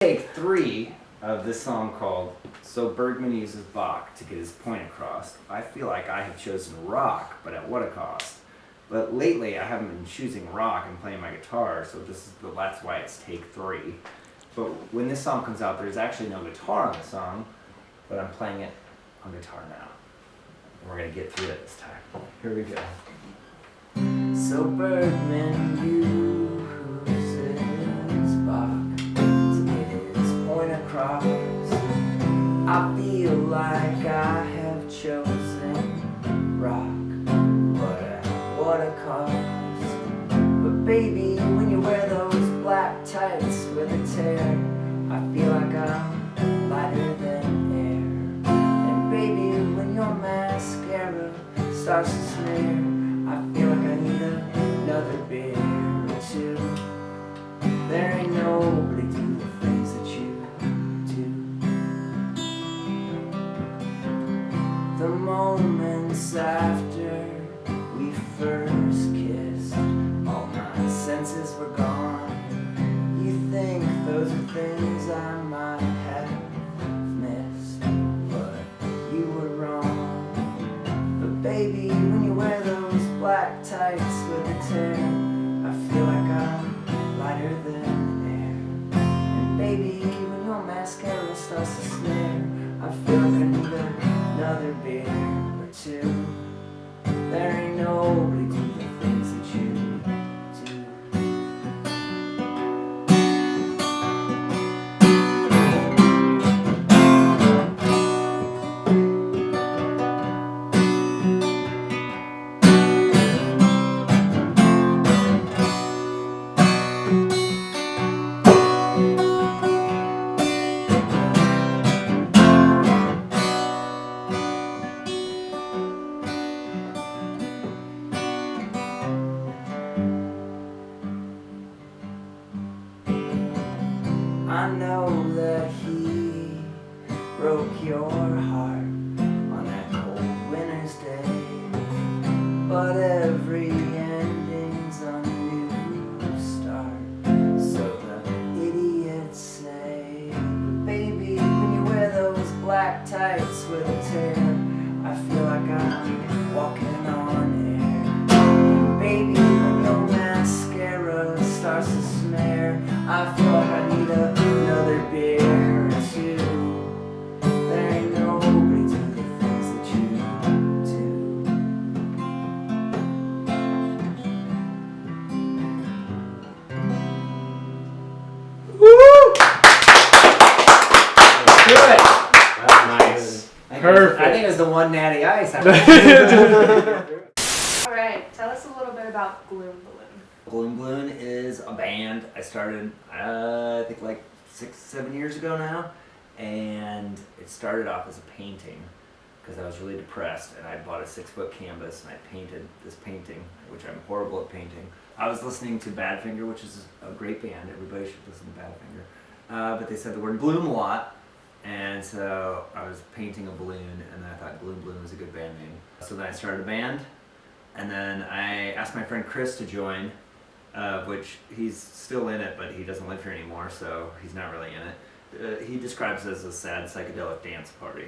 Take 3 of this song called So Bergman Uses Bach to Get His Point Across. I feel like I have chosen rock, but at what a cost. But lately I haven't been choosing rock and playing my guitar, so that's why it's take 3. But when this song comes out, there's actually no guitar on the song, but I'm playing it on guitar now. And we're going to get through it this time. Here we go. So Bergman uses Bach across. I feel like I have chosen rock, but at what a cost. But baby, when you wear those black tights with a tear, I feel like I'm lighter than air. And baby, when your mascara starts to smear, I feel like I need another beer or two. There ain't nobody do the things that you the moments after we first kissed, all my senses were gone. You think those are things I might have missed, but you were wrong. But baby, when you wear those black tights with a tear, I feel like I'm lighter than air. And baby, when your mascara starts to smear, I feel like I need another beer or two. There ain't nobody do the things that you do. I know that he broke your heart on that cold winter's day, but every ending's a new start, so the idiots say. But baby, when you wear those black tights with a tear, I feel like I'm walking on air. And baby, when your mascara starts to smear, I feel like I need another beer or two. There ain't nobody do the things that you do. Woo! Good. That's nice. Perfect. I think it was the one natty ice. All right, tell us a little bit about Gloom Balloon. Gloom Balloon is a band I started, I think like 6-7 years ago now, and it started off as a painting because I was really depressed and I bought a 6-foot canvas and I painted this painting, which I'm horrible at painting. I was listening to Badfinger, which is a great band. Everybody should listen to Badfinger. But they said the word gloom a lot, and so I was painting a balloon and I thought Gloom Balloon was a good band name. So then I started a band, and then I asked my friend Chris to join, which he's still in it, but he doesn't live here anymore, so he's not really in it. He describes it as a sad psychedelic dance party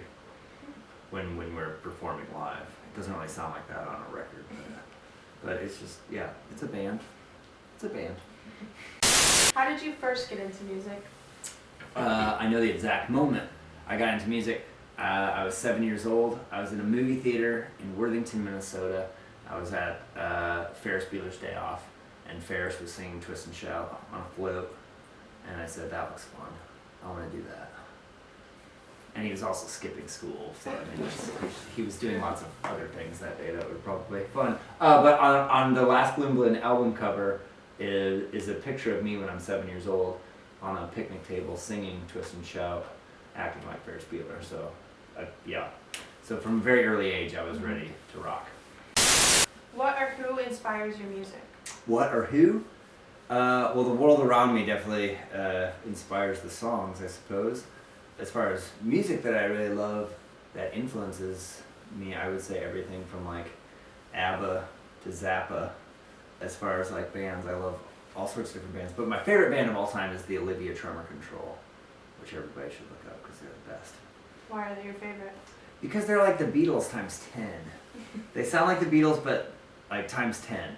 when we're performing live. It doesn't really sound like that on a record, but it's just, yeah, it's a band. It's a band. How did you first get into music? I know the exact moment I got into music. I was 7 years old. I was in a movie theater in Worthington, Minnesota. I was at Ferris Bueller's Day Off, and Ferris was singing Twist and Shout on a float, and I said, that looks fun. I want to do that. And he was also skipping school, so I mean, he was doing lots of other things that day that were probably fun. But on the last Gloom Balloon album cover is a picture of me when I'm 7 years old on a picnic table singing Twist and Shout, acting like Ferris Bueller. So, yeah. So from a very early age, I was ready to rock. What or who inspires your music? What or who? Well, the world around me definitely inspires the songs, I suppose. As far as music that I really love that influences me, I would say everything from like ABBA to Zappa. As far as like bands, I love all sorts of different bands. But my favorite band of all time is the Olivia Tremor Control. which everybody should look up because they're the best. Why are they your favorite? Because they're like the Beatles times 10. They sound like the Beatles, but like times 10.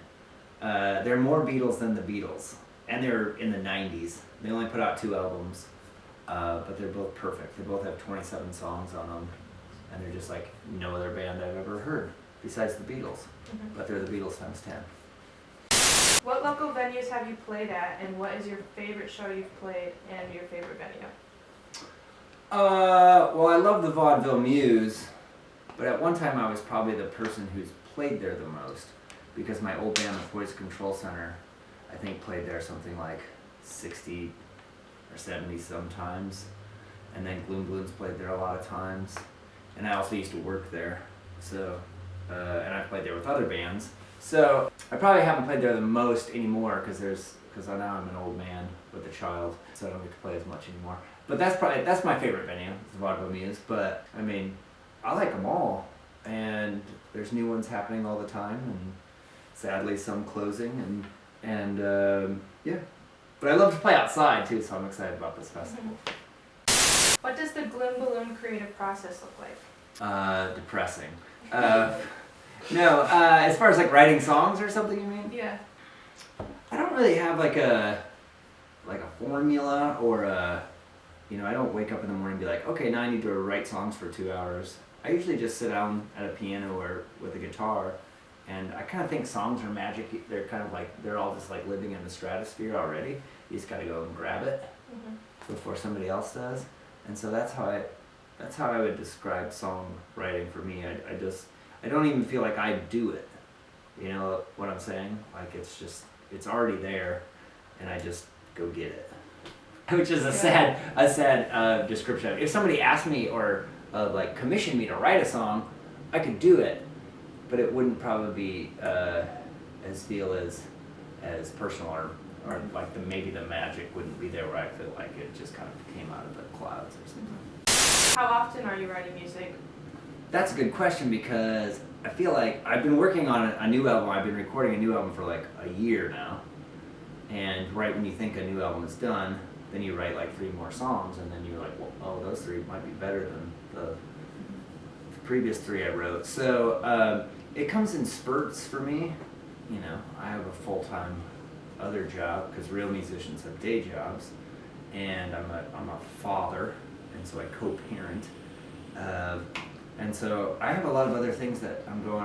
They're more Beatles than the Beatles. And they're in the 90s. They only put out 2 albums, but they're both perfect. They both have 27 songs on them, and they're just like no other band I've ever heard besides the Beatles. But they're the Beatles times 10. What local venues have you played at, and what is your favorite show you've played and your favorite venue? Well, I love the Vaudeville Muse, but at one time I was probably the person who's played there the most, because my old band, the Voice Control Center, I think played there something like 60 or 70 sometimes, and then Gloom Balloon's played there a lot of times, and I also used to work there, so, and I played there with other bands, so I probably haven't played there the most anymore, because now I'm an old man with a child, so I don't get to play as much anymore. But that's my favorite venue, the Vaudeville Muse. But I mean, I like them all, and there's new ones happening all the time, and sadly some closing, and yeah. But I love to play outside too, so I'm excited about this festival. What does the Gloom Balloon creative process look like? Depressing. No, as far as like writing songs or something, you mean? Yeah. I don't really have like a formula or I don't wake up in the morning and be like, okay, now I need to write songs for 2 hours. I usually just sit down at a piano or with a guitar, and I kind of think songs are magic. They're kind of like, they're all just like living in the stratosphere already. You just gotta go and grab it before somebody else does. And so that's how I would describe songwriting for me. I don't even feel like I do it. You know what I'm saying? Like it's already there, and I just go get it. Which is a sad description. If somebody asked me or like commissioned me to write a song, I could do it, but it wouldn't probably be as personal or like maybe the magic wouldn't be there where I feel like it just kind of came out of the clouds or something. How often are you writing music? That's a good question, because I feel like I've been working on a new album. I've been recording a new album for like a year now, and right when you think a new album is done, then you write like 3 more songs, and then you're like, well, oh, those 3 might be better than the previous 3 I wrote. So it comes in spurts for me. You know, I have a full-time other job, because real musicians have day jobs, and I'm a father, and so I co-parent, and so I have a lot of other things that go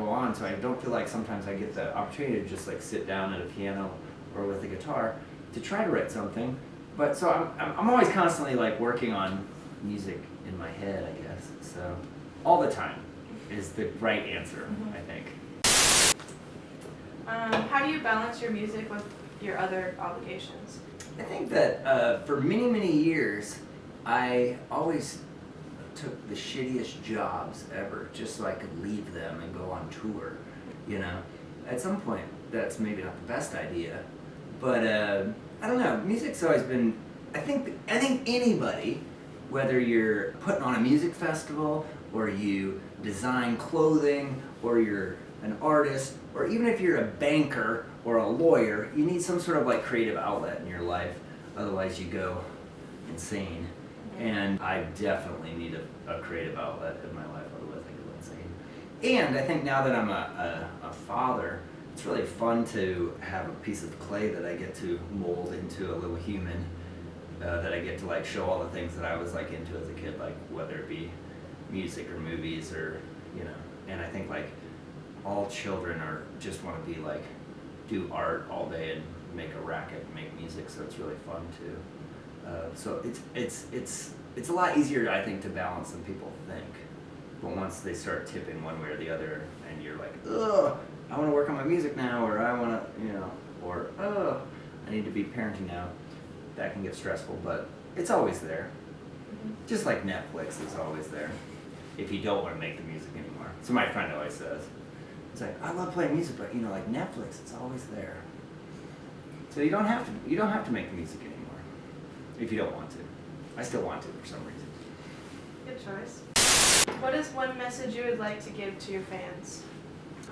on. So I don't feel like sometimes I get the opportunity to just like sit down at a piano or with a guitar to try to write something. But so I'm always constantly like working on music in my head, I guess. So all the time is the right answer, I think. How do you balance your music with your other obligations? I think that for many, many years, I always took the shittiest jobs ever just so I could leave them and go on tour, you know? At some point, that's maybe not the best idea, but I don't know, music's always been, I think anybody, whether you're putting on a music festival, or you design clothing, or you're an artist, or even if you're a banker or a lawyer, you need some sort of like creative outlet in your life, otherwise you go insane. And I definitely need a creative outlet in my life, otherwise I go insane. And I think now that I'm a father, it's really fun to have a piece of clay that I get to mold into a little human, that I get to like show all the things that I was like into as a kid, like whether it be music or movies or, you know, and I think like all children just want to be like, do art all day and make a racket and make music, so it's really fun too. So it's a lot easier, I think, to balance than people think. But once they start tipping one way or the other, and you're like, ugh, I want to work on my music now, or I want to, you know, or ugh, I need to be parenting now, that can get stressful, but it's always there. Just like Netflix is always there, if you don't want to make the music anymore. So my friend always says, it's like, I love playing music, but you know, like Netflix, it's always there. So you don't have to make the music anymore. If you don't want to. I still want to for some reason. Good choice. What is one message you would like to give to your fans?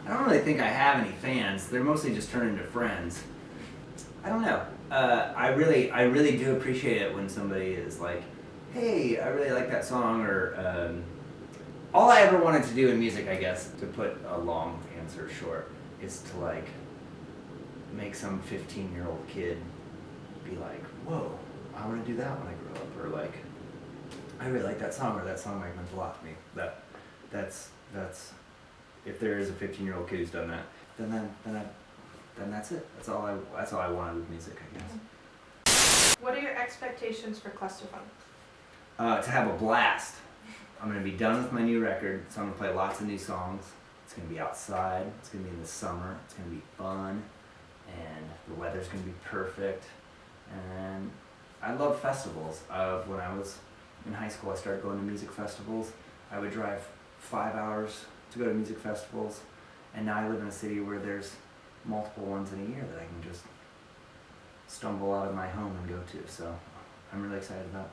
I don't really think I have any fans. They're mostly just turned into friends. I don't know. I really do appreciate it when somebody is like, hey, I really like that song, or all I ever wanted to do in music, I guess, to put a long answer short, is to like make some 15-year-old kid be like, whoa, I want to do that when I grow up, or like, I really like that song, or that song like meant a lot to me. That's if there is a 15-year-old kid who's done that, then that's it. That's all I wanted with music, I guess. What are your expectations for Clusterfunk? To have a blast. I'm gonna be done with my new record, so I'm gonna play lots of new songs. It's gonna be outside. It's gonna be in the summer. It's gonna be fun, and the weather's gonna be perfect. And I love festivals. When I was in high school, I started going to music festivals. I would drive 5 hours to go to music festivals, and now I live in a city where there's multiple ones in a year that I can just stumble out of my home and go to. So I'm really excited about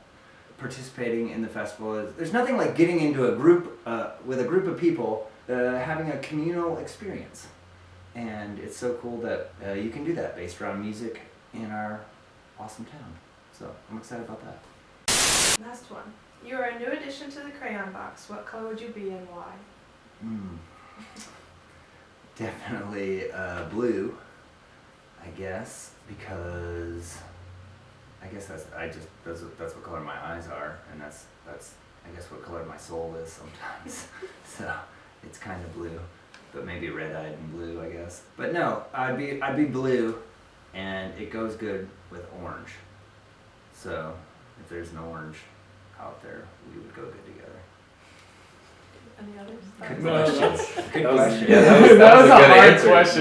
participating in the festival. There's nothing like getting into a group with a group of people, having a communal experience, and it's so cool that you can do that based around music in our awesome town. So I'm excited about that. Last one. You are a new addition to the crayon box. What color would you be and why? Definitely blue, I guess, because I guess that's what color my eyes are, and that's I guess what color my soul is sometimes. So it's kind of blue, but maybe red-eyed and blue, I guess. But no, I'd be blue, and it goes good with orange. So if there's an orange out there, we would go good together. Any others? Good No, question. Good that was- question. yeah, that was a That was a good hard answer. question.